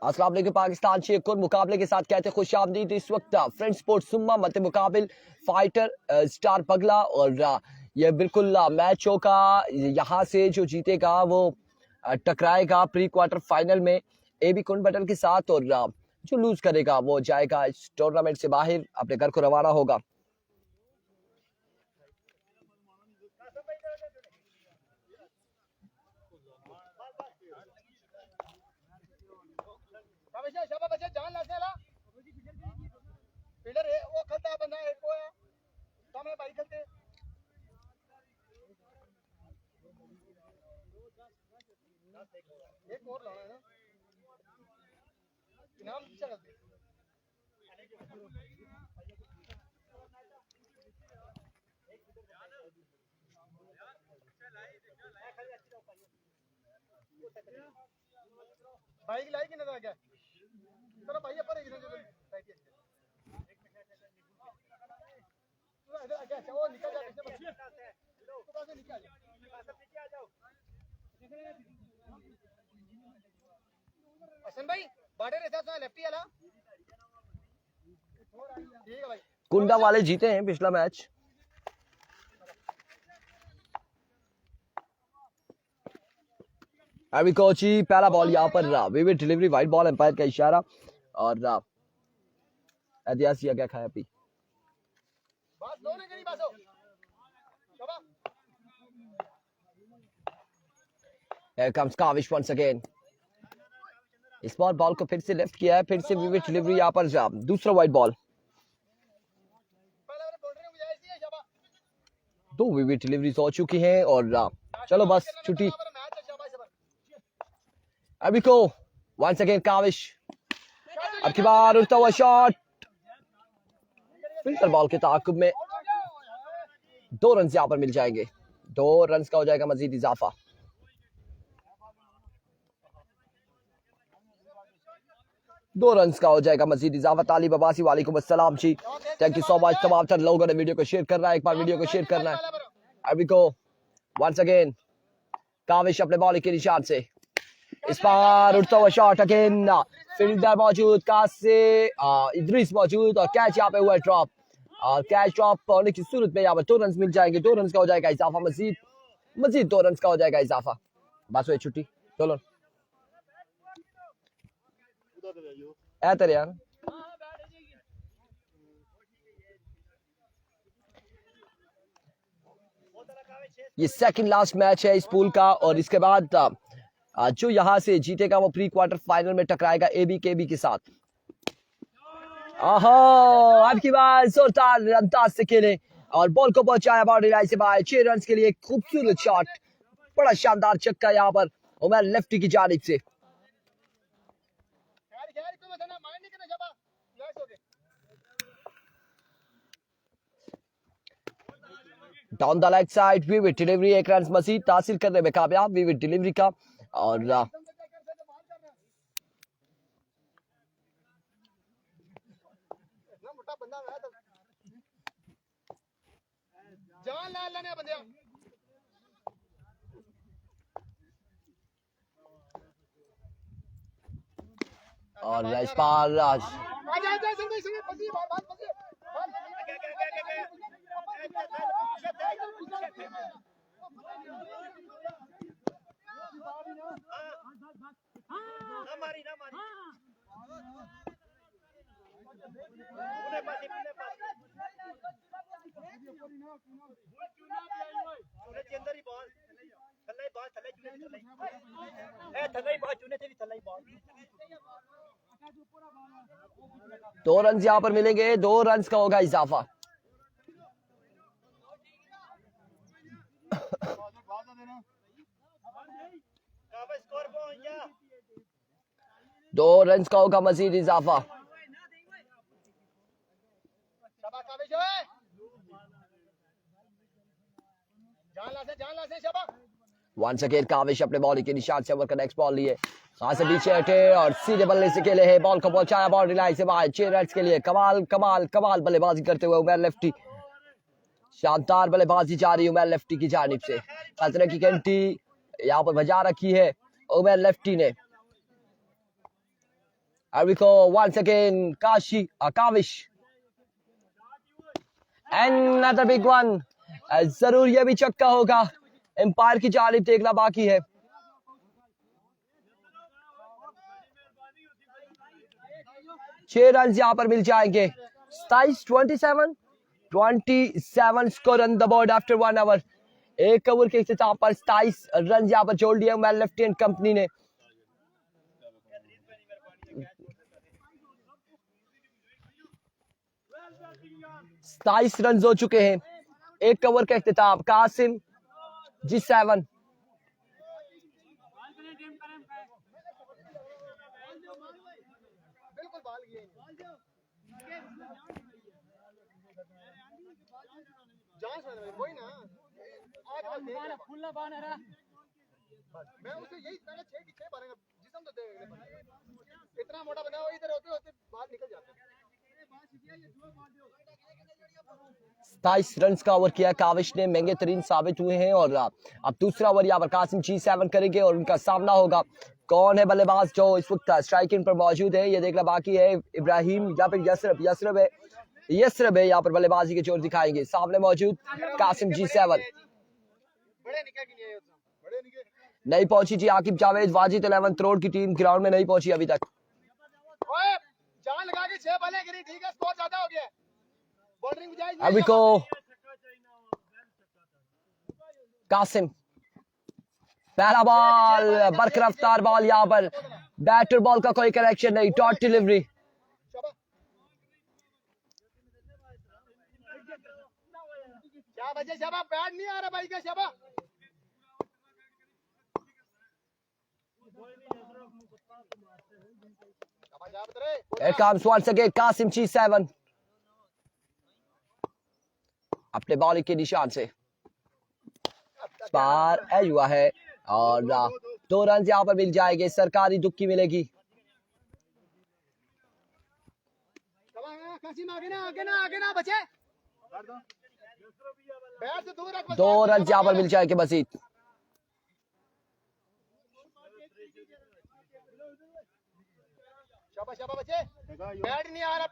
अस्सलाम वालेकुम पाकिस्तान शेख और मुकाबले के साथ कहते हैं खुशामदीद। इस वक्त फ्रेंड स्पोर्ट्स सुम्मा मत मुकाबिल फाइटर स्टार पगला और ये बिल्कुल मैच होगा। यहाँ से जो जीतेगा वो टकराएगा प्री क्वार्टर फाइनल में एबी कुंडबटल के साथ और जो लूज करेगा वो जाएगा इस टूर्नामेंट से बाहर, अपने घर को रवाना होगा। एक और लाना है ना इनाम पीछे कर दे। बाइक लाई कि ना क्या चलो भाई पर एक जो बाइक है तू इधर आ जा वो निकल जा पीछे तू कहां से निकल जा पीछे आ जाओ। हसन भाई बाड़े रहता तो लेफ्टी वाला ठीक है भाई। कुंडा वाले जीते हैं पिछला मैच। अभी कोची पहला बॉल यहाँ पर vivid delivery, wide ball, umpire का इशारा और ऐतिहासिक क्या खाया पी बात दो ने करी बासो Shaba. Here comes Kavish once again. इस बार बॉल को फिर से लेफ्ट किया है, फिर से विविड डिलीवरी यहाँ पर दूसरा वाइड बॉल। दो विविड डिलीवरीज हो चुकी हैं और चलो बस छुट्टी। अभी को once again काविश, अब की बार उड़ता हुआ शॉट, फिल्टर बॉल के ताक़ुब में 2 रन यहाँ पर मिल जाएंगे। 2 रन का हो जाएगा मजीद इजाफा। दो रन्स का हो जाएगा मजीद इजाफा। तालिब अब्बासी वालेकुम अस्सलाम जी, थैंक यू सो मच। तमाम तर लोगों ने वीडियो को शेयर करना है, एक बार वीडियो को शेयर करना है। अभी को वंस अगेन काविश अपने बॉल के निशान से, इस बार उड़ता हुआ शॉट अगेन, फील्डर मौजूद, कासे इद्रिस मौजूद और कैच यहाँ पे हुआ ड्रॉप और कैच ड्रॉप होने की सूरत में यहाँ पर 2 रन मिल जाएंगे। 2 रन का हो जाएगा इजाफा, मजीद 2 रन का हो जाएगा इजाफा। बस हुई छुट्टी, चलो ऐतर यार। ये सेकंड लास्ट मैच है इस पूल का और इसके बाद जो यहां से जीतेगा वो प्री क्वार्टर फाइनल में टकराएगा एबी के साथ। आपकी बात जोरदार अंदाज से खेले और बॉल को पहुंचाया बाउंड्री लाइन से बाहर 6 रन के लिए। खूबसूरत शॉट, बड़ा शानदार छक्का यहाँ पर उमर लेफ्टी की जानिब से। डाउन द लेग साइड विविड डिलीवरी, 1 रन मजीद हासिल करने में कामयाब विविड डिलीवरी का और इस बार दो रन यहाँ पर मिलेंगे, 2 रन का होगा इजाफा। दो रन का होगा मजीद इजाफा। वंस अगेन काविश अपने बॉल के निशान से ओवर का नेक्स्ट बॉल लिए, वहां से पीछे हटे और सीधे बल्ले से खेले है, बॉल को पहुंचाया बाउंड्री लाइन से बाहर। 6 रन के लिए कमाल बल्लेबाजी करते हुए उमर लेफ्टी, शानदार बल्लेबाजी जा रही है उमर लेफ्टी की जानिब से। खतरे की घंटी यहाँ पर बजा रखी है उमर लेफ्टी ने। Ariko once again Kavish another big one। जरूर ये भी चक्का होगा। एम्पायर की जानिब देखना बाकी है। छह रन यहाँ पर मिल जाएंगे। 27 score on the board after 1 hour. एक ओवर के इख्तिताम पर 27 रन यहाँ पर जोड़ दिए मैन लेफ्टी एंड कंपनी ने। सताइस रन हो चुके हैं। एक ओवर का इख्तिताम। कासिम G7 बिल्कुल बाल गए जांच में वही ना आज फुल्ला बान है मैं उसे यही मैंने 6 की 6 मारेंगे जिसम तो दे इतना मोटा बना हुआ इधर होते होते बाल निकल जाते हैं। 27 रन का ओवर किया काविश ने। महंगे तरीन साबित हुए हैं और अब दूसरा ओवर यहाँ पर कासिम G7 करेंगे और उनका सामना होगा। कौन है बल्लेबाज जो इस वक्त स्ट्राइकिंग पर मौजूद है ये देखना बाकी है। इब्राहिम या फिर यसरब है यहाँ पर बल्लेबाजी के जोर दिखाएंगे। सामने मौजूद कासिम G7 नहीं पहुंची जी। आकिब जावेद वाजिद 11 करोड़ की टीम ग्राउंड में नहीं पहुंची अभी तक। जान लगा के 6 बॉलें गिरी ठीक है स्कोर ज्यादा हो गया। बॉलिंग जायज अभी को कासिम पहला बॉल बरकरफ्तार बॉल यहाँ पर बैटर बॉल का कोई कनेक्शन नहीं। डॉट डिलीवरी शाबा बैट नहीं आ रहा भाई का शाबा। Here comes once again Kasim G7 अपने बॉलिंग के निशान से पार हुआ है और 2 रन यहाँ पर मिल जाएंगे। सरकारी दुक्की मिलेगी। आगे ना बचे 2 रन यहाँ पर मिल जाएंगे मजीद। शाबा बचे बैट नहीं आ रहा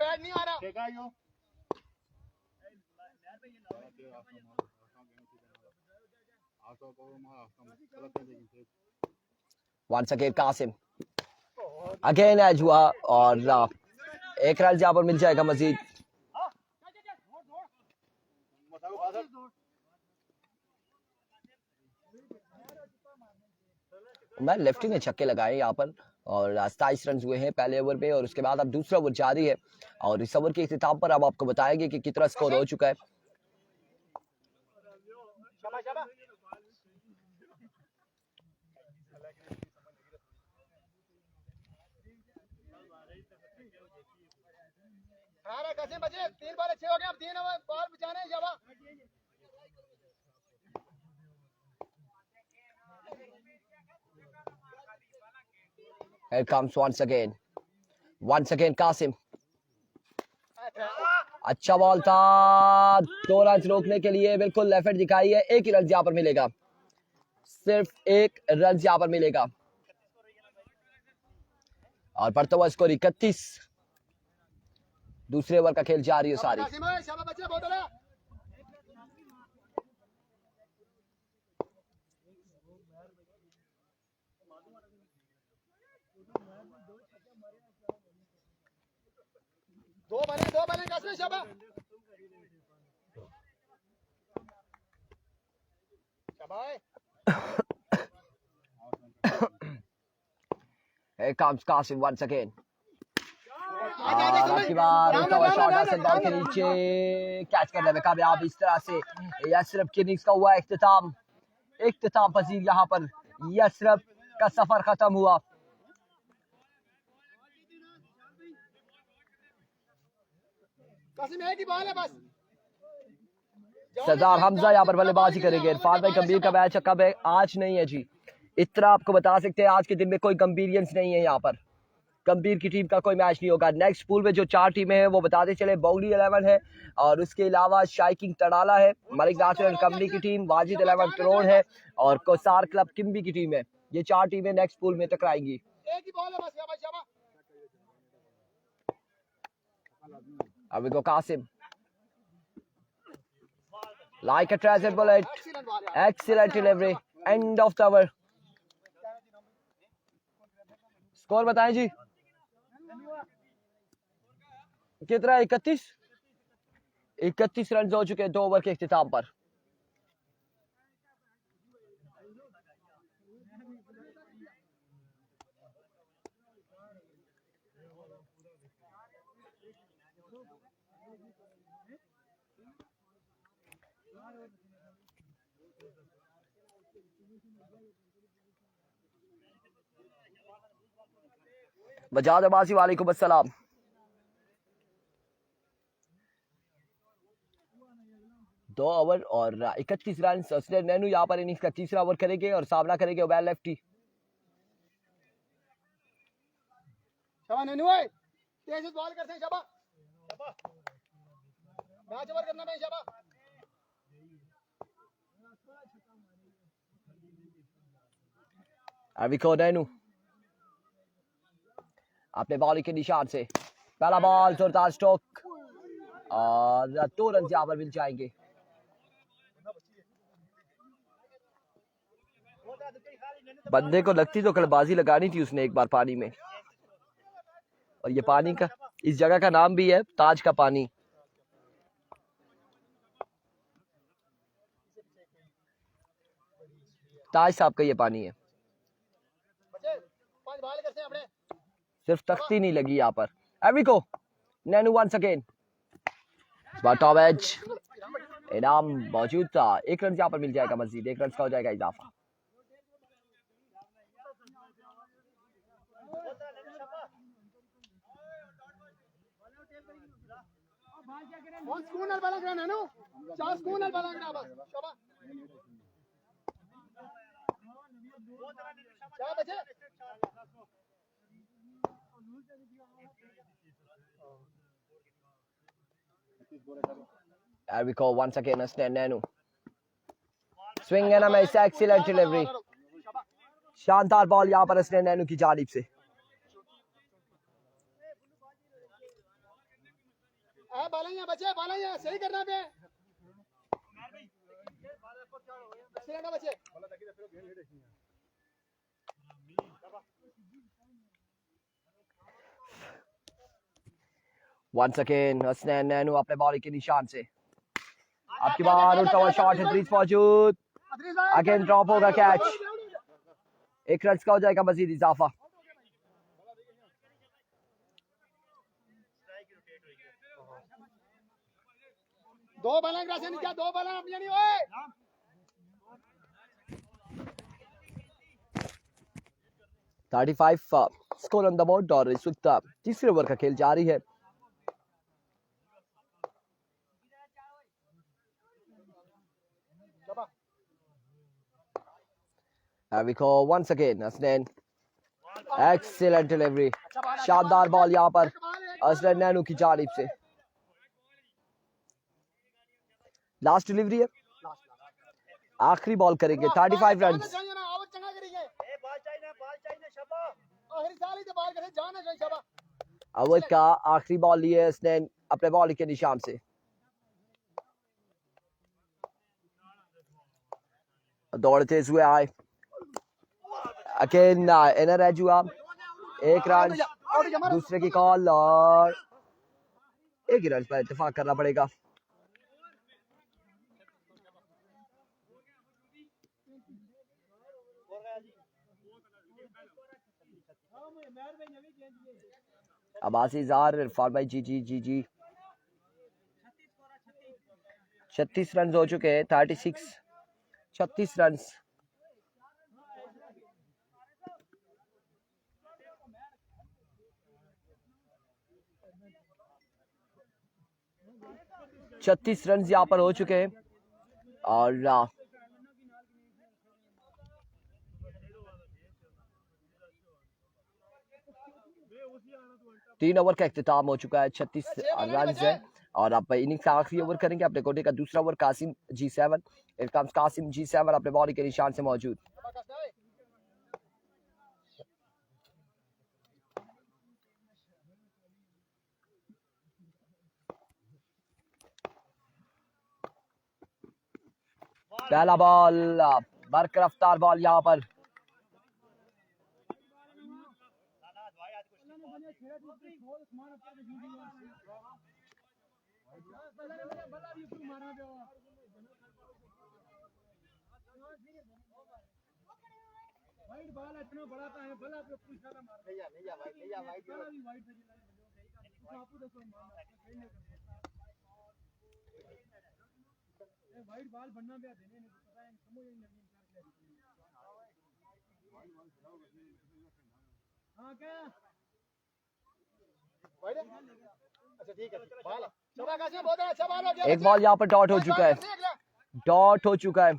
Once again Kasim again edge हुआ और 1 रन यहाँ पर मिल जाएगा मजीद। मैं लेफ्टी ने छक्के लगाए यहाँ पर और 27 रन हुए हैं पहले ओवर में और उसके बाद अब दूसरा ओवर जारी है और इस ओवर के इख्तिताम पर अब आपको बताएंगे कि कितना स्कोर हो चुका है। बचे 3 बॉल अच्छे हो गए। अब 3 बॉल बचाने शाबा। Here comes once again Kasim। अच्छा बॉल था। 2 रन रोकने के लिए बिल्कुल लेफ्ट दिखाई है। 1 ही रन यहाँ पर मिलेगा। सिर्फ 1 रन यहाँ पर मिलेगा और बढ़ता हुआ स्कोर 31। दूसरे ओवर का खेल जारी है सारी। दो बने कासिम शाबा। Here comes Kasim once again। की बार उठा हुआ शॉट हासिल बॉल के नीचे कैच करने में कामयाब। इस तरह से यसरब की इनिंग्स का हुआ इख्तिताम पजीर। यहाँ पर यसरब का सफर खत्म हुआ। कासिम एक ही बॉल है बस। सरदार हमजा यहाँ पर बल्लेबाजी करेंगे। इरफान भाई गंभीर का मैच कब है? आज नहीं है जी। इतना आपको बता सकते हैं आज के दिन में कोई गंभीरियंस नहीं है यहाँ पर। गंभीर की टीम का कोई मैच नहीं होगा। नेक्स्ट पूल में जो 4 टीमें हैं वो बताते चले, बौली 11 है और उसके अलावा शाइकिंग तड़ाला है, मलिक नासिर एंड कंपनी की टीम, वाजिद 11 करोड़ है और कोसार क्लब किम्बी की टीम है। ये 4 टीमें नेक्स्ट पूल में टकराएंगी। एक ही बॉल है बस, शाबाश शाबाश। अब देखो Kasim, like a treasure bullet, excellent ball यार। excellent delivery, end of the over। Score बताएं जी कितना? 31 रन हो चुके हैं 2 ओवर के इख्तिताम पर। वजाद अब्बासी वालेकुम अस्सलाम। दो ओवर और 31 रन। असलर नैनू यहाँ पर इनिंग्स का तीसरा ओवर करेंगे और सामना करेंगे उबैर लेफ्टी। शाबाश नैनू भाई, तेज बॉल करते हैं शाबाश। मैच ओवर करना है शाबाश। अरविको नैनू अपने बॉलिंग के निशान से पहला बॉल, जोरदार स्ट्रोक और 2 रन यहाँ पर मिल जाएंगे। बंदे को लगती तो कलबाजी लगानी थी उसने एक बार पानी में, और ये पानी का, इस जगह का नाम भी है ताज का पानी। ताज साहब का ये पानी है। बच्चे 5 बॉल करते हैं अपने। सिर्फ तख्ती नहीं लगी यहाँ पर। एविको नैनू वंस अगेन, टॉप एज, इनाम मौजूद था। 1 रन यहाँ पर मिल जाएगा मजीद, 1 रन का हो जाएगा इजाफा। कौन स्कूल नल बालक रहा नैनू, 4 स्कूल नल बालक रहा बस शाबाश। क्या बचे? Erwico once again Asnan Nanu. Swing and a miss, excellent delivery. शानदार बॉल यहाँ पर असनैन नैनू की जानिब से। बालैया बचे, बालैया सही करना पे। बचे Once again असनैन नैनू अपने बॉलिंग के निशान से। आपकी बार उठता हुआ शॉट है, इदरीस मौजूद, अगेन ड्रॉप होगा कैच। 1 रन का हो जाएगा मजीद इजाफा। दो बालक राशि नहीं क्या, 2 बालक अपनी नहीं ओए। 35 स्कोर ऑन द बोर्ड और इस वक्त तीसरे ओवर का खेल जारी है। Erwico once again Asnan, excellent delivery, शानदार बॉल यहाँ पर असनैन नैनू की जानिब से। लास्ट डिलीवरी है, आखिरी बॉल करेंगे। 35 रन। अव्वल का आखिरी बॉल लिए इसने अपने बॉल के निशान से। दौड़ते हुए आए, अगेन इनर एज हुआ, 1 रन, दूसरे की कॉल और 1 रन पर इत्तेफाक करना पड़ेगा। अब्बासी जार इरफान भाई जी 36 रन हो चुके हैं। 36 रन। छत्तीस रन यहाँ पर हो चुके हैं और 3 ओवर का इख्तिताम हो चुका है, 36 रन है और अब इनिंग्स का आखिरी ओवर करेंगे अपने कोटे का दूसरा over. Kasim G7, it comes Kasim G7 अपने बॉडी के निशान से मौजूद। पहला बॉल, बरक रफ्तार बॉल यहाँ पर। एक बॉल यहाँ पर डॉट हो चुका है, डॉट हो चुका है।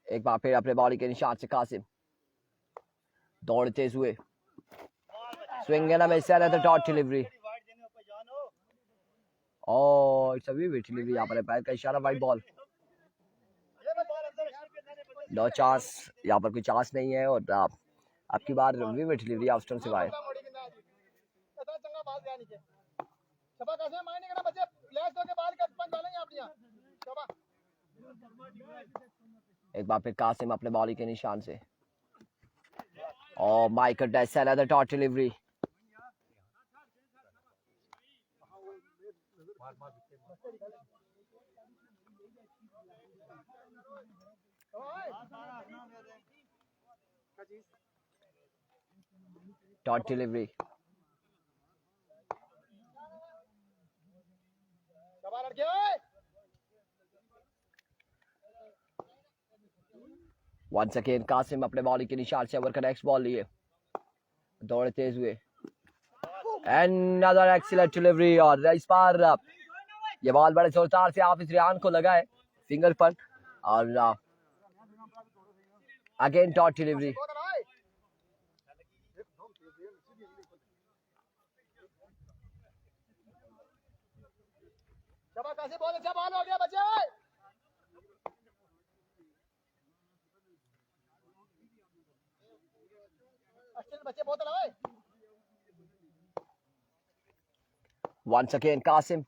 एक बार फिर अपने बॉडी के निशान से कासिम दौड़ते हुए, swing and miss and dot delivery. और सभी भी डिलीवरी यहाँ पर है, पैर का इशारा, वाइड बॉल। नो चांस, यहाँ पर कोई चांस नहीं है और आपकी बार भी डिलीवरी ऑफ स्टंप से बाहर। एक बार फिर कासिम अपने बॉली के निशान से, और my goodness, another dot delivery. Dot delivery. Once again Kasim अपने बॉली के निशान से ओवर का नेक्स्ट बॉल लिए, दौड़ते हुए, अनदर एक्सीलेंट डिलीवरी। और इस बार ये बॉल बड़े जोरदार से हाफिज रियान को लगा है फिंगर पर, और अगेन डॉट डिलीवरी। बॉल हो गया बच्चे। Once again कासिम,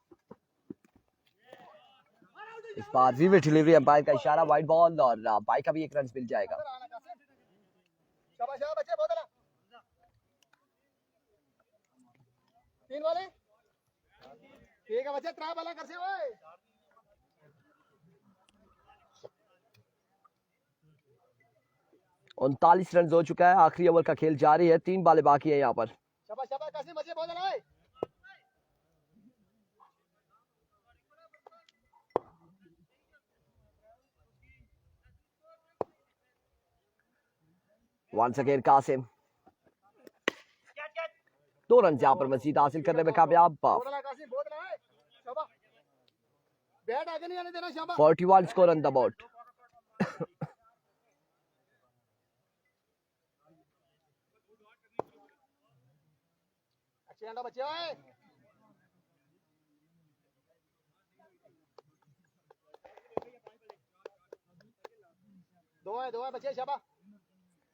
इस बार वीवी डिलीवरी, अंपायर का इशारा, वाइड बॉल और बाई का भी एक रन मिल जाएगा। तीन वाले ठीक है बच्चे, त्रा वाला कर से ओए। 39 रन हो चुका है, आखिरी ओवर का खेल जारी है, 3 बालें बाकी है यहाँ पर। शाबाश शाबाश कासिम, बच्चे बहुत है। Once again कासिम 2 रन यहाँ पर मजीद हासिल करने में कामयाब। 41 स्कोर ऑन द बोर्ड। दो है बच्चे, शाबाश।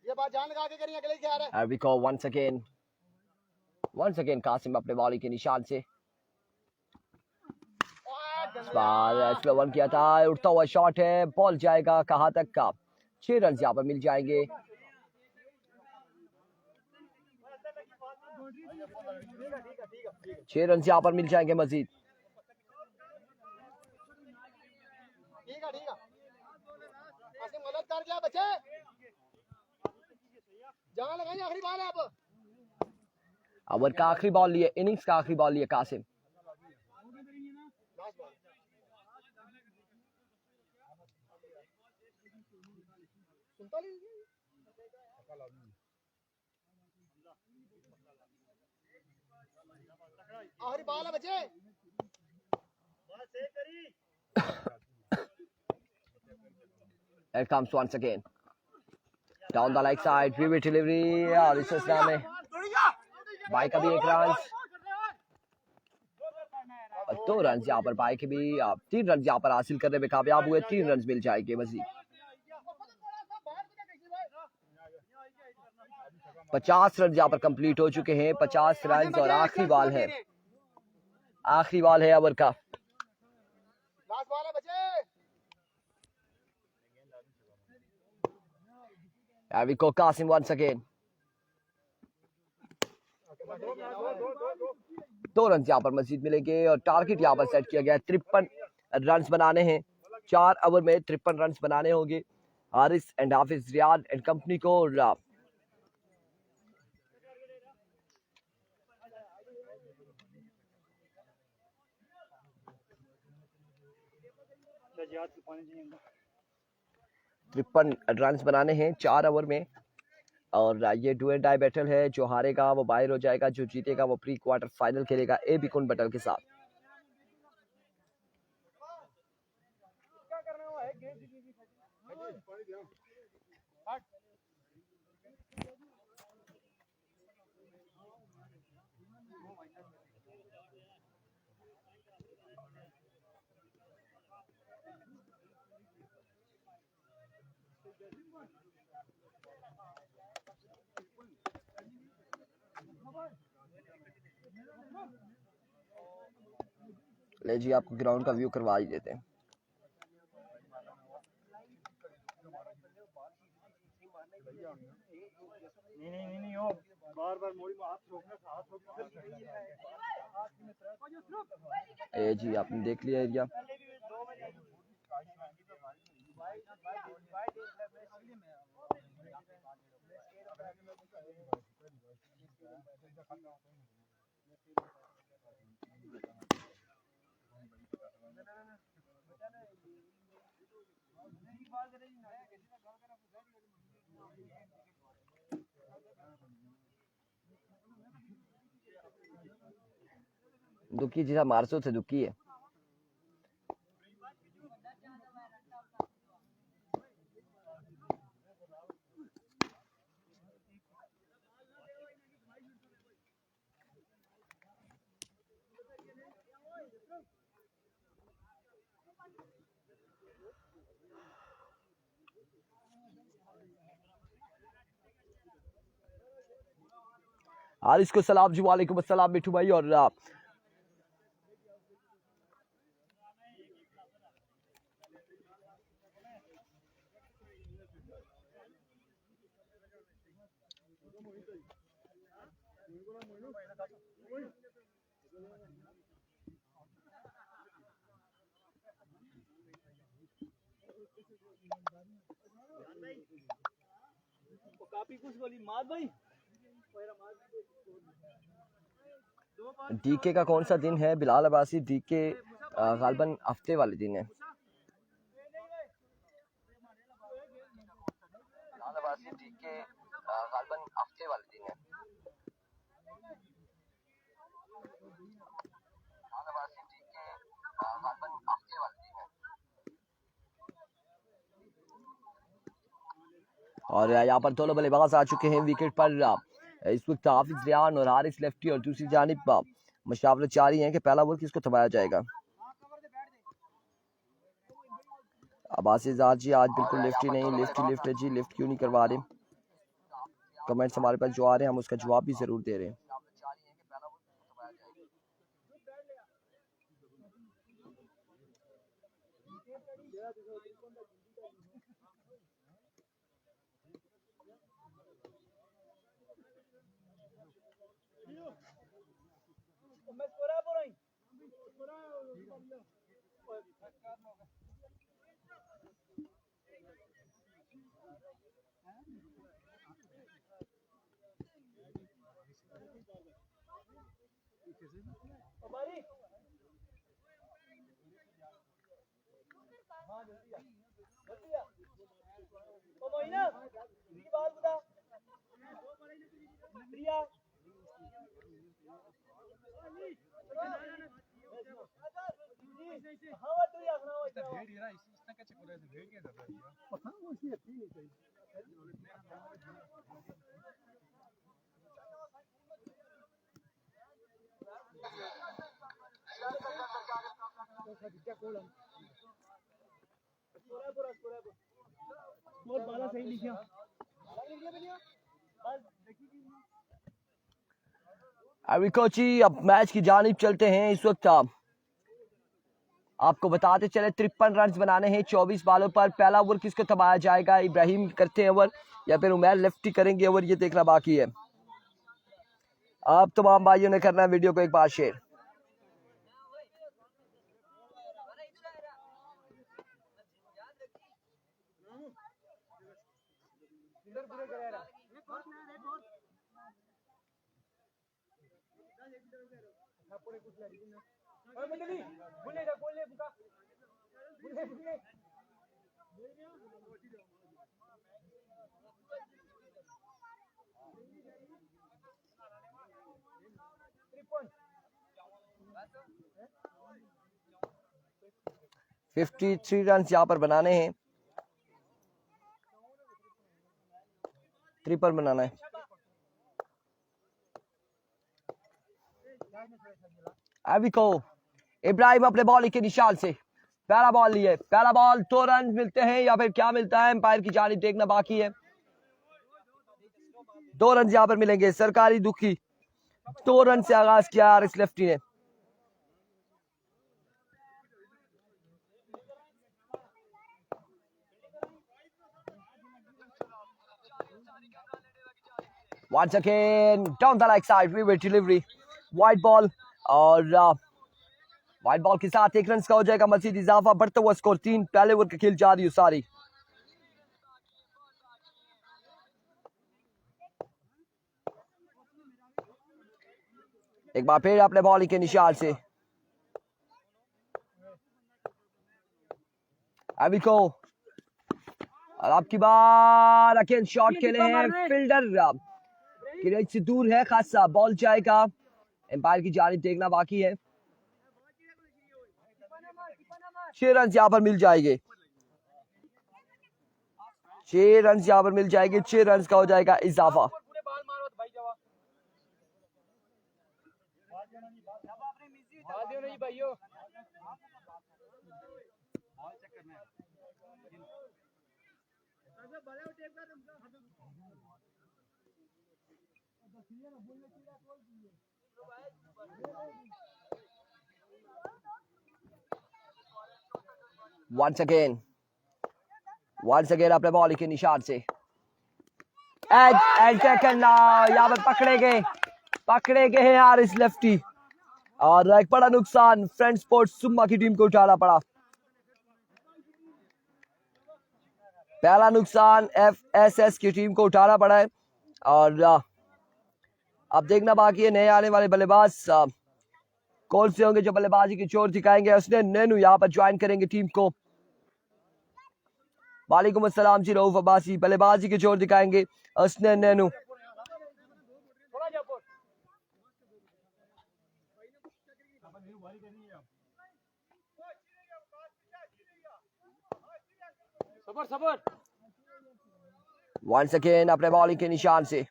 ये बात जान लगा के करिए, अगले क्या आ रहा है। Ervico once again कासिम अपने बॉली के निशान से, स्लो वन किया था, उठता हुआ शॉट है, बॉल जाएगा कहां तक का। 6 रन यहाँ पर मिल जाएंगे। छह रन यहाँ पर मिल जाएंगे मजीद। ठीक है मदद कर दिया बच्चे, जहां लगाई आखिरी बॉल है। अब ओवर का आखिरी बॉल लिए, इनिंग्स का आखिरी बॉल लिए कासिम। आखिरी बॉल है बच्चे, It comes once again. Down the leg side, vivid delivery और इस सिलसिला में बाई का भी एक रन और 2 रन यहाँ पर बाई के भी 3 रन यहाँ पर हासिल करने में कामयाब हुए 3 रन मिल जाएंगे मजीद 50 रन यहाँ पर कंप्लीट हो चुके हैं 50 रन और आखिरी बॉल है ओवर का लास्ट बॉल है बचे Here we go, Qasim once again. 2 run यहाँ पर मजीद मिलेंगे और टारगेट यहाँ पर सेट किया गया है 53 रन बनाने हैं 4 ओवर में 53 रन बनाने होंगे Haris and Hafiz Riyadh and company को तिरपन रन बनाने हैं 4 ओवर में और ये डू एंड डाई बैटल है जो हारेगा वो बाहर हो जाएगा जो जीतेगा वो प्री क्वार्टर फाइनल खेलेगा ए बिकुन बटल के साथ ले जी आपको ग्राउंड का व्यू करवा ही देते हैं नहीं हो बार मोड़ी में हाथ रोकना ए जी आपने देख लिया एरिया दुखी जैसा मारसो से दुखी है हारिस को सलाम जी वालेकुम अस्सलाम मिठू भाई और डीके का कौन सा दिन है बिलाल अब्बासी डीके गालबन हफ्ते वाले दिन है बिलाल अब्बासी डीके गालबन हफ्ते वाले दिन है बिलाल अब्बासी डीके गालबन हफ्ते वाले दिन है और यहाँ पर दोनों बल्लेबाज आ चुके हैं विकेट पर इस वक्त हाफिज रियान और हारिस लेफ्टी और दूसरी जानिब मुशावरत जारी है कि पहला बॉल किसको थमाया जाएगा अब्बास इज़हार जी आज बिल्कुल लेफ्टी नहीं लेफ्ट है जी लेफ्ट क्यों नहीं करवा रहे कमेंट्स हमारे पास जो आ रहे हैं हम उसका जवाब भी जरूर दे रहे हैं अभी कोची अब मैच की जानिब चलते हैं। इस वक्त आपको बताते चले 53 रन बनाने हैं 24 बालों पर। पहला ओवर किसको थमाया जाएगा? इब्राहिम करते हैं ओवर या फिर उमर लेफ्टी करेंगे ओवर, ये देखना बाकी है। आप तमाम भाइयों ने करना है वीडियो को एक बार शेयर। फिफ्टी 53 रन यहाँ पर बनाने हैं, ट्रिपल बनाना है। अभी को इब्राहिम अपने बॉल के निशान से पहला बॉल लिए, पहला बॉल 2 रन मिलते हैं या फिर क्या मिलता है एम्पायर की जानिब देखना बाकी है। 2 रन यहाँ पर मिलेंगे। सरकारी दुखी 2 रन से आगाज किया इस लेफ्टी ने। Once again down the leg side we will delivery white ball और व्हाइट बॉल के साथ 1 रन का हो जाएगा मजीद इजाफा। बढ़ता हुआ स्कोर 3। पहले ओवर का खेल जारी सारी। एक बार फिर अपने बॉलिंग के निशान से अभी को और आपकी बार अगेन शॉट खेले हैं। फील्डर क्रीज से दूर है खासा, बॉल जाएगा। एम्पायर की जानिब देखना बाकी है। 6 रन यहाँ पर मिल जाएंगे। 6 रन यहाँ पर मिल जाएंगे। 6 रन का हो जाएगा इजाफा। Once again अपने बॉल के निशान से यहाँ पर पकड़े गए हैं यार इस लेफ्टी और एक बड़ा नुकसान फ्रेंड स्पोर्ट्स सुम्मा की टीम को उठाना पड़ा। पहला नुकसान FSS की टीम को उठाना पड़ा है और अब देखना बाकी है नए आने वाले बल्लेबाज कौन से होंगे जो बल्लेबाजी की चोट दिखाएंगे। उसने नैनू यहाँ पर ज्वाइन करेंगे टीम को। वालेकुम अस्सलाम जी रऊफ अब्बासी बल्लेबाजी की चोट दिखाएंगे उसने नैनू। Once again अपने बॉलिंग के निशान से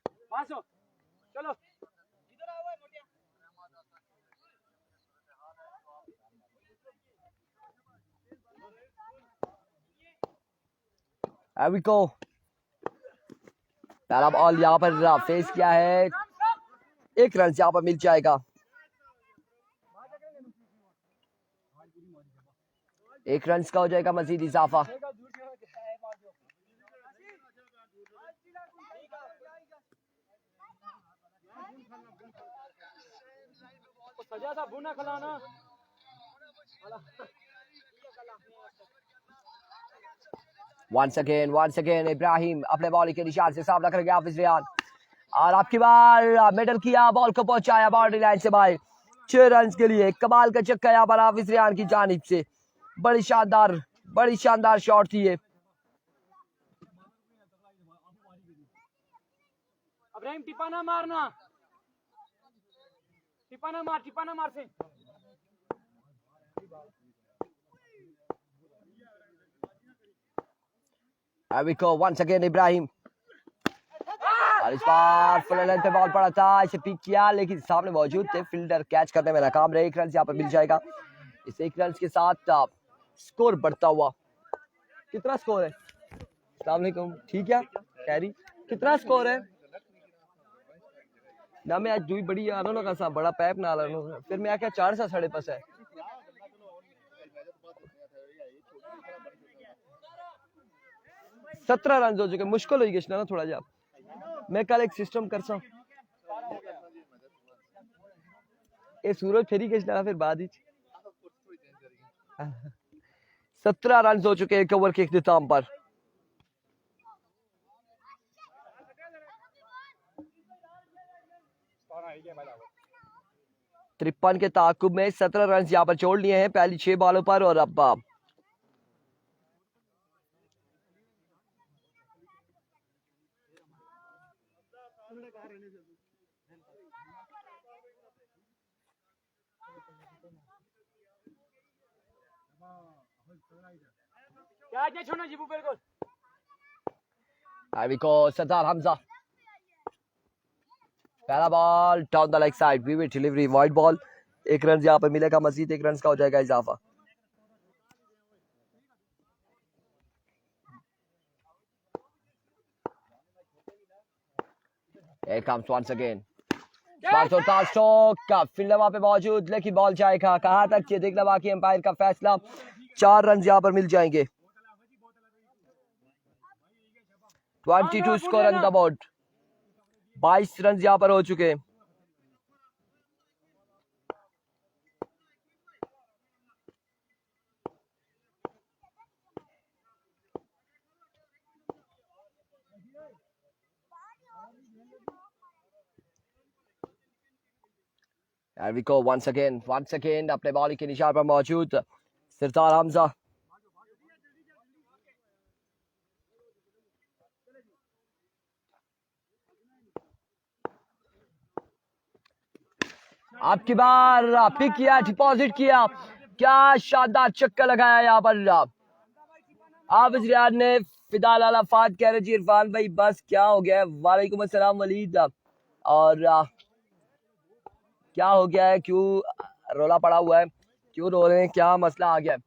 चलो अभी को पहला बॉल यहाँ पर फेस किया है। 1 रन यहाँ पर मिल जाएगा। 1 रन का हो जाएगा मजीद इजाफा। Once again इब्राहिम अपने बॉल के निशान से सामना करेंगे हाफिज रियान और आपकी बार मिडल किया, बॉल को पहुंचाया बाउंड्री लाइन से बाहर। 6 रन के लिए कमाल का चक्का यहाँ पर हाफिज रियान की जानिब से। बड़ी शानदार शॉट थी ये। इब्राहिम टिपाना मारना, टिपाना मार से Here we go once again Ibrahim, और इस बार फुल लेंथ पे बॉल पड़ा था, इसे पिक किया लेकिन सामने मौजूद थे फील्डर, कैच करने में नाकाम रहे। 1 रन यहाँ पर मिल जाएगा। इस 1 रन के साथ स्कोर बढ़ता हुआ, कितना स्कोर है? अस्सलाम वालेकुम, ठीक है कैरी, कितना स्कोर है ना? मैं आज दुई बड़ी आनो ना का बड़ा पैप ना लानो, फिर मैं क्या 4 सा 5.5 है। सत्रह रन हो चुके, मुश्किल हो गई ना थोड़ा जा। मैं कल एक सिस्टम कर सा, ये सूरज फेरी के फिर बाद ही 17 रन हो चुके एक ओवर के इख्तिताम पर। तिरपन के ताकुब में 17 रन यहाँ पर छोड़ लिए हैं पहली 6 बॉलों पर। और अब क्या आज छोड़ना जीबू बिल्कुल। सरदार हमजा, पहला ball down the leg side, विविड डिलीवरी, वाइड बॉल। 1 रन यहाँ पर मिलेगा, मजीद 1 रन का हो जाएगा इजाफा। Here comes once again. स्टोक फील्डर वहां पे मौजूद, लेकिन बॉल जाएगा कहां तक ये देखना बाकी, एम्पायर का फैसला। 4 रन यहाँ पर मिल जाएंगे। 22 score on the board, 22 run यहाँ पर हो चुके। Here we go once again अपने बॉलिंग के निशान पर मौजूद सरदार हमजा। आपकी बार पिक किया, डिपॉजिट किया, क्या शानदार चक्कर लगाया यहाँ पर हाफिज रियाद ने। फिदा लाला फात कह रहे जी इरफान भाई बस क्या हो गया है? वालेकुम अस्सलाम वलीद। और क्या हो गया है, क्यों रोला पड़ा हुआ है, क्यों रो रहे हैं, क्या मसला आ गया है?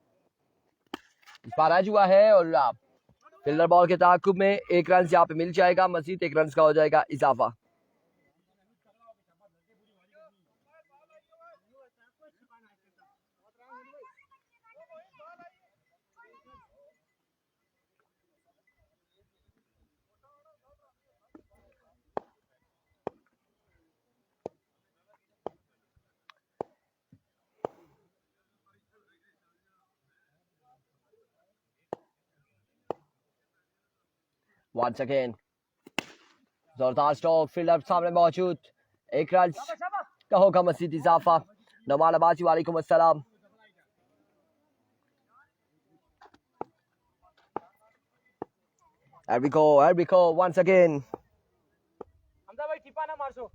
पाराज हुआ है और फील्डर बॉल के ताकुब में 1 रन यहाँ पे मिल जाएगा, मजीद 1 रन का हो जाएगा इजाफा। Once again जोरदार स्ट्रोक, फील्डर सामने मौजूद, 1 रन का होगा मजीद इजाफा। नवाल अबासी वालेकुम अस्सलाम। Here we go once again Hamza भाई टिपा ना मारसो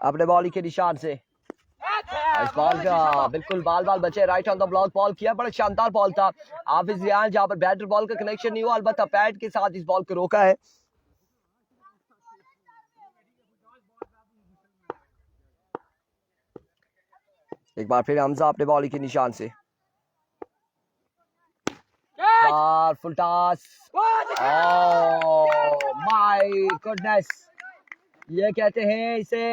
अपने बॉलिंग के निशान से। इस बॉल का बिल्कुल बाल बचे, right on the block ball किया, बड़ा शानदार बॉल था। हाफिज रियान जहां पर बैटर बॉल का कनेक्शन नहीं हुआ, अलबत्ता पैड के साथ इस बॉल को रोका है। एक बार फिर हमजा अपने बॉलिंग के निशान से, full toss. Oh my goodness, ये कहते हैं इसे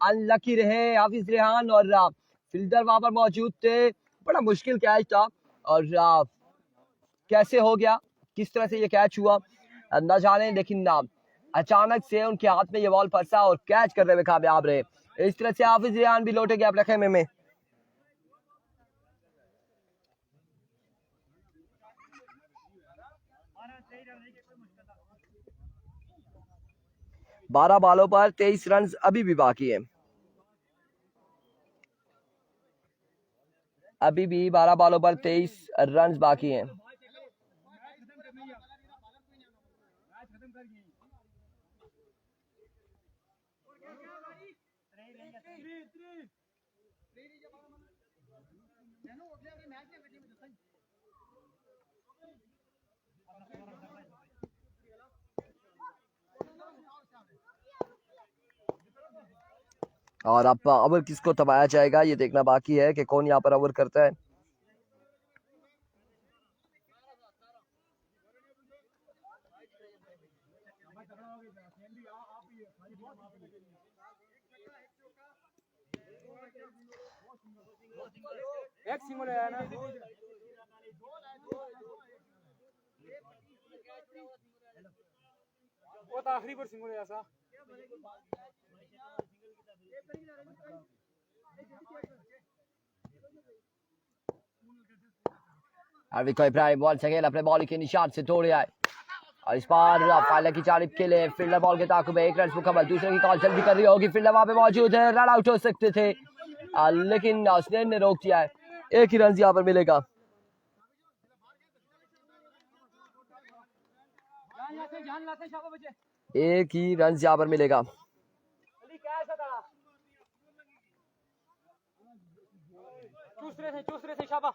अनलकी रहे हाफिज रिहान, और फील्डर वहां पर मौजूद थे। बड़ा मुश्किल कैच था, और कैसे हो गया, किस तरह से ये कैच हुआ न जाने, लेकिन अचानक से उनके हाथ में ये बॉल फंसा और कैच करने में कामयाब रहे। इस तरह से हाफिज रिहान भी लौटेंगे अपने खेमे में। बारह बॉलों पर 23 रन अभी भी बाकी है, अभी भी 12 बॉलों पर 23 रन बाकी हैं। और अब ओवर किसको थमाया जाएगा ये देखना बाकी है कि कौन यहाँ पर ओवर करता है। एक सिंगल है ना, वो तो आखिरी पर सिंगल है ऐसा। आरविको इब्राहिम बॉल सेकेंड अपने बॉल के निशान से तोड़े आए और इस बार फाइनल की जानिब के लिए फील्डर बॉल के ताक़ुब में 1 रन मुकम्मल। दूसरे की कॉल जल्दी कर रही होगी, फील्डर वहां पे मौजूद है, रन आउट हो सकते थे लेकिन स्नेन ने रोक दिया है। 1 ही रन यहाँ पर मिलेगा। जान लाते शाबाश बच्चे, 1 ही रन यहाँ पर मिलेगा। अली क्या ऐसा था, चूस रहे थे शाबाश।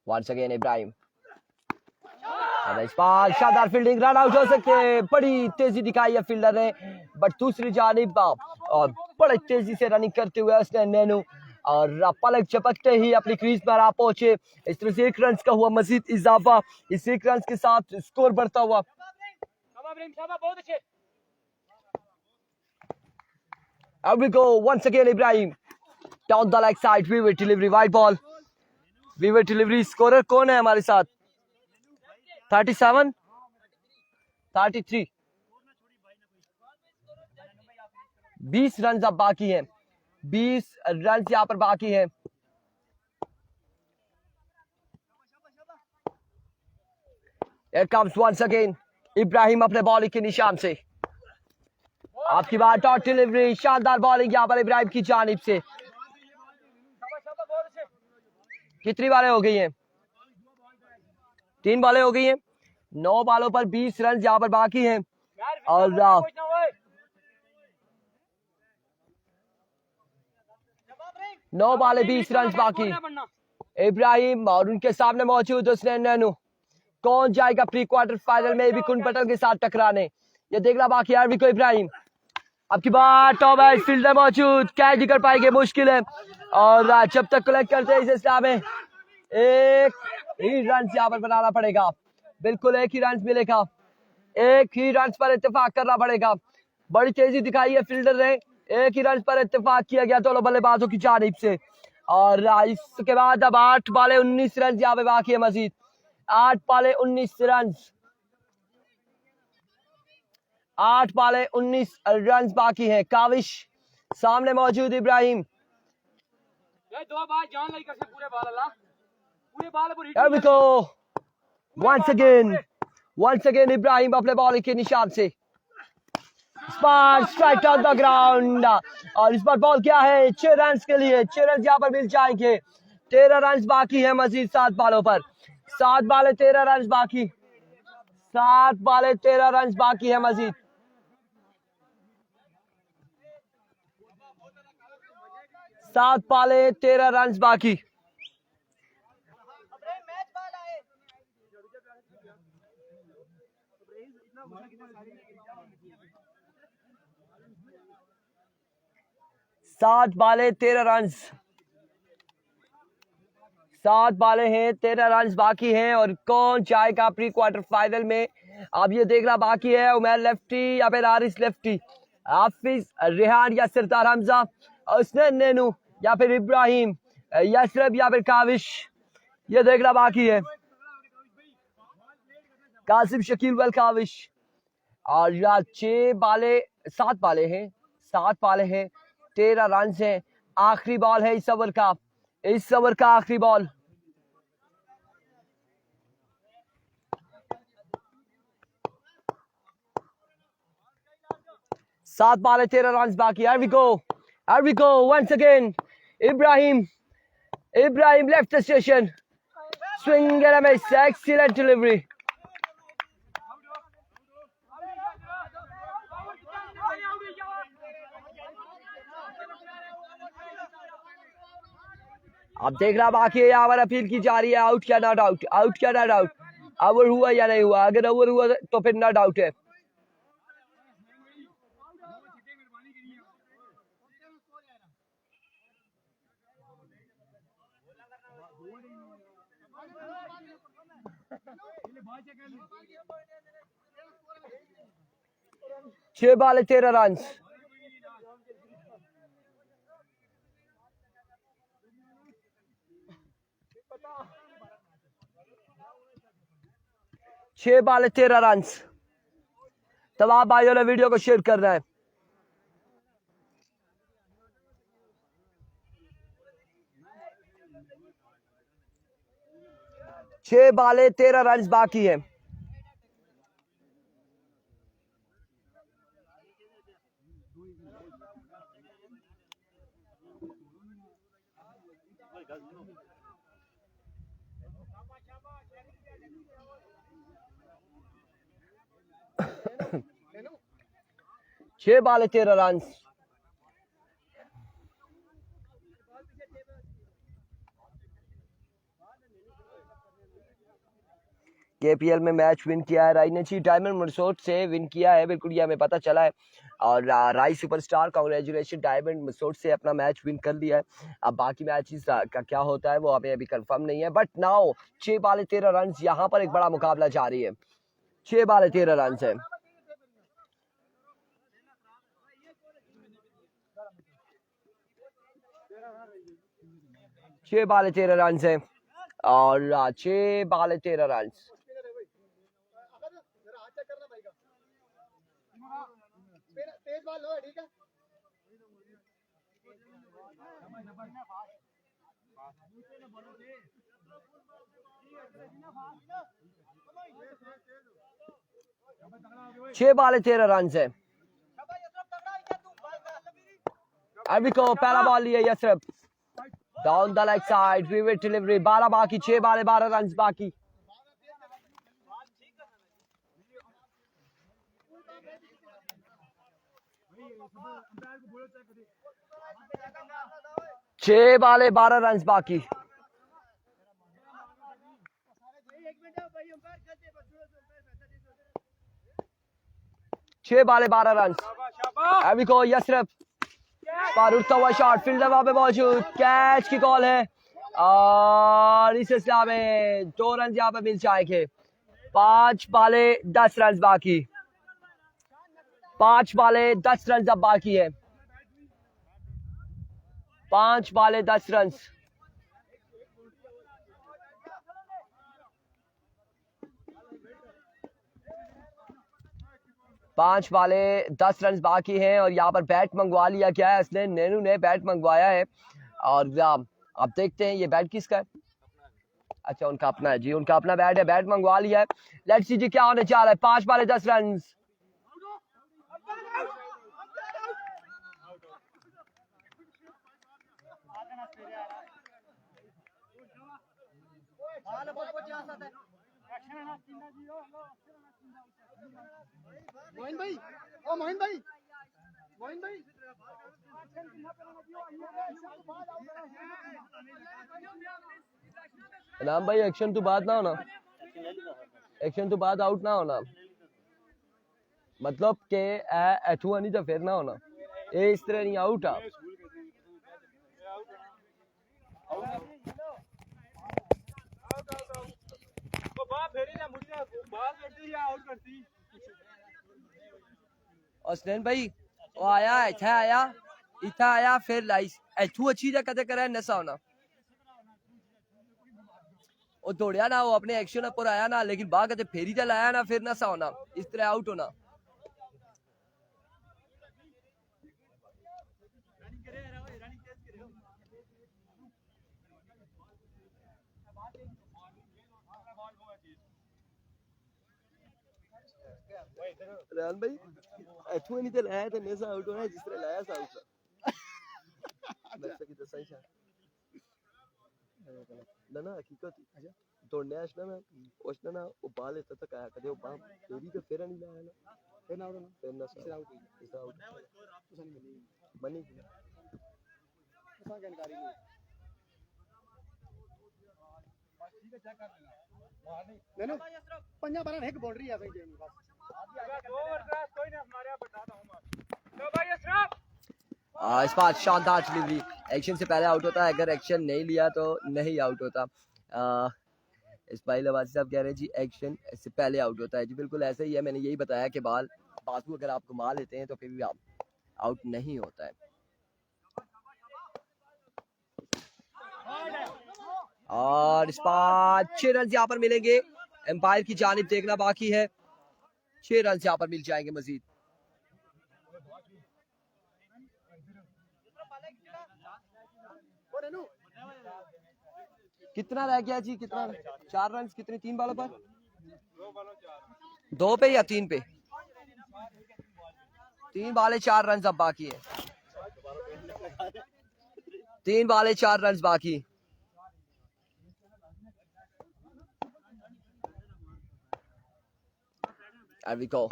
वंस अगेन इब्राहिम, इस बार शानदार फील्डिंग, रन आउट हो सकते हैं। बड़ी तेजी दिखाई है फील्डर ने, बट दूसरी जानिब और बड़े तेजी से रनिंग करते हुए उसने नैनू और पलक झपकते ही अपनी क्रीज पर आ पहुंचे। इस तरह से 1 रन का हुआ मजीद इजाफा, इस 1 रन के साथ स्कोर बढ़ता हुआ। बहुत अच्छे। Here we go once again Ibrahim down the leg side, vivid delivery, white ball, vivid delivery। Scorer कौन है हमारे साथ? 37 33 20 रन अब बाकी हैं, 20 रन यहाँ पर बाकी हैं। Here comes once again Ibrahim अपने बॉलिंग के निशान से। आपकी बात डॉट डिलीवरी, शानदार बॉलिंग यहाँ पर इब्राहिम की जानिब से। कितनी बॉलें हो गई हैं? 3 बॉलें हो गई हैं। 9 बॉलों पर 20 रन यहाँ पर बाकी हैं और 9 बॉलें 20 रन बाकी। इब्राहिम और उनके सामने मौजूद हुसैन नैनू, कौन जाएगा प्री क्वार्टर फाइनल में भी कुन बटन के साथ टकराने, ये देखना बाकी है। को इब्राहिम आपकी बात टॉप है, फील्डर मौजूद, कैच नहीं कर पाएंगे, मुश्किल है और जब तक कलेक्ट करते हैं इस हिसाब में 1 ही रन यहाँ पर बनाना पड़ेगा। बिल्कुल 1 ही रन मिलेगा, 1 ही रन पर इत्तेफाक करना पड़ेगा। बड़ी तेजी दिखाई है फील्डर ने, 1 ही रन पर इत्तेफाक किया गया दोनों बल्लेबाजों की जानिब से और इसके बाद अब 8 बॉलें 19 रन यहाँ पे बाकी है मजीद। 8 बॉलें 19 रन, 8 बॉलें 19 रन बाकी हैं। काविश सामने मौजूद इब्राहिम, ये 2 बार जान लाई कर पूरे बाल अल्लाह, पूरे बाल पर hit. Here we go once again Ibrahim अपने बॉलिंग के निशान से। स्ट्राइक ऑन द ग्राउंड और इस बार बॉल क्या है? 6 रन के लिए, 6 रन यहाँ पर मिल जाएंगे। 13 रन बाकी है मजीद 7 बॉलों पर, 7 बॉलें 13 रन बाकी, 7 बॉलें 13 रन बाकी है मजीद। 7 बॉलें 13 रन बाकी। सात बॉलें 13 रन, 7 बॉलें हैं 13 रन बाकी हैं और कौन जाएगा प्री क्वार्टर फाइनल में, अब ये देखना बाकी है। उमर लेफ्टी या फिर हारिस लेफ्टी, हाफिज रेहान या सरदार हमजा, उसने नैनू या फिर इब्राहिम, यशरफ या फिर काविश, ये देखना बाकी है। कासिम शकील वेल काविश और 6 बॉलें 7 बॉलें हैं, 7 बॉलें हैं 13 रन हैं। आखिरी बॉल है इस ओवर का, इस ओवर का आखिरी बॉल। सात बॉलें 13 रन बाकी। Here we go once again Ibrahim left the station, swing and a miss, excellent delivery। अब देखना बाकी है, यहाँ पर अपील की जा रही है, आउट क्या नॉट आउट, आउट क्या नॉट आउट, ओवर हुआ या नहीं हुआ, अगर ओवर हुआ तो फिर नॉट आउट है। छह बॉल 13 रन। छह बॉल 13 रन। तमाम भाइयों ने वीडियो को शेयर करना है। छह बॉल 13 रन बाकी है। छह बॉल 13 रन। केपीएल में मैच विन किया है राई ने जी, डायमंड रिसोर्ट से विन किया है, बिल्कुल ये हमें पता चला है। और राई सुपरस्टार कांग्रेचुलेशन, डायमंड रिसोर्ट से अपना मैच विन कर लिया है। अब बाकी मैचेस का क्या होता है वो हमें अभी कंफर्म नहीं है, बट नाउ 6 बॉल 13 रन, यहाँ पर एक बड़ा मुकाबला जारी है। 6 बॉल 13 रन है। 6 बॉल 13 रन है और 6 बॉल 13 रन। तेज बॉल लो, ठीक है। छह बॉल 13 रन है। अभी को पहला बॉल लिया यशरफ डाउन द लेग साइड, विविड डिलीवरी। 12 बाकी, 6 बॉल 12 रन बाकी। छह बॉल 12 रन बाकी। छह बॉल 12 रन। अभी को यशरफ पर उठता हुआ शॉट, फील्डर वहां पे मौजूद, कैच की कॉल है और इस सिलसिला में 2 रन यहाँ पे मिल जाएंगे। 5 बॉल 10 रन बाकी। 5 बॉल 10 रन अब बाकी है। 5 बॉल 10 रन। 5 बॉल 10 रन बाकी हैं और यहाँ पर बैट मंगवा लिया गया है। इसने नैनू ने बैट मंगवाया है और अब देखते हैं ये बैट किसका है। अच्छा उनका अपना है जी, उनका अपना बैट है, बैट मंगवा लिया है। लेट्स सी जी क्या होने जा रहा है। 5 बॉल 10 रन। मोहिन भाई, ओ मोहिन भाई, मोहिन भाई, नाम भाई एक्शन तो बात ना होना, एक्शन तो बात आउट ना होना, मतलब के एथुआ नहीं तो फिर ना होना, ये इस तरह नहीं आउट आ। osnen भाई वो आया इथा आया फिर लाइस एथु अच्छी जगह कदे करे नशा होना वो दौड़िया ना, वो अपने एक्शन पर आया ना, लेकिन बाहर कदे फेरी चल आया ना, फिर नशा होना, इस तरह आउट होना। रान भाई एथु नहीं तो लाया तो नशा आउट होना, जिस तरह लाया सा आउट की तो सही है ना हकीकत। दौड़ने आशना मैं ओशना ना वो बाल इतना तक आया कदे वो बाल फेरी तो फेरा नहीं लाया ना, फिर ना आउट, फिर ना इस आउट, इस आउट मनी ऐसा जानकारी नहीं। ठीक है चेक कर लेना। नैनो पंजा बारह एक बाउंड्री है भाई गेम बस। दो ओवर क्रॉस कोई ना हमारे यहां बताता हूं मैं। लो भाई अशरफ इस बार शानदार डिलीवरी एक्शन से पहले आउट होता है, अगर एक्शन नहीं लिया तो नहीं आउट होता। इस्माइल अब्बासी साहब कह रहे हैं जी एक्शन से पहले आउट होता है। जी बिल्कुल ऐसा ही है, मैंने यही बताया कि बाजू अगर आप घुमा लेते हैं तो फिर भी आप आउट नहीं होता है। और इस बार 6 रन यहाँ पर मिलेंगे, एम्पायर की जानिब देखना बाकी है। 6 रन यहाँ पर मिल जाएंगे मजीद। कितना रह गया जी, कितना? 4 रन कितने, 3 बॉलों पर? 2 पे या 3 पे? 3 बॉले 4 रन अब बाकी है। 3 बॉले 4 रन बाकी। There we go.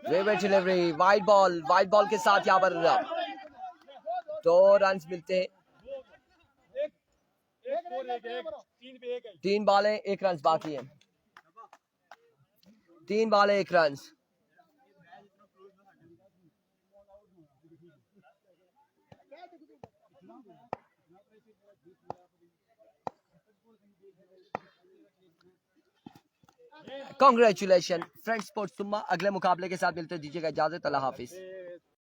Great delivery, wide ball के साथ यहाँ पर 2 रन मिलते हैं। 3 बॉलें 1 रन बाकी है। 3 बॉलें 1 रन। कांग्रेचुलेशन फ्रेंड्स स्पोर्ट्स सुम्मा। अगले मुकाबले के साथ मिलते हैं, दीजिएगा इजाजत, अल्लाह हाफिज।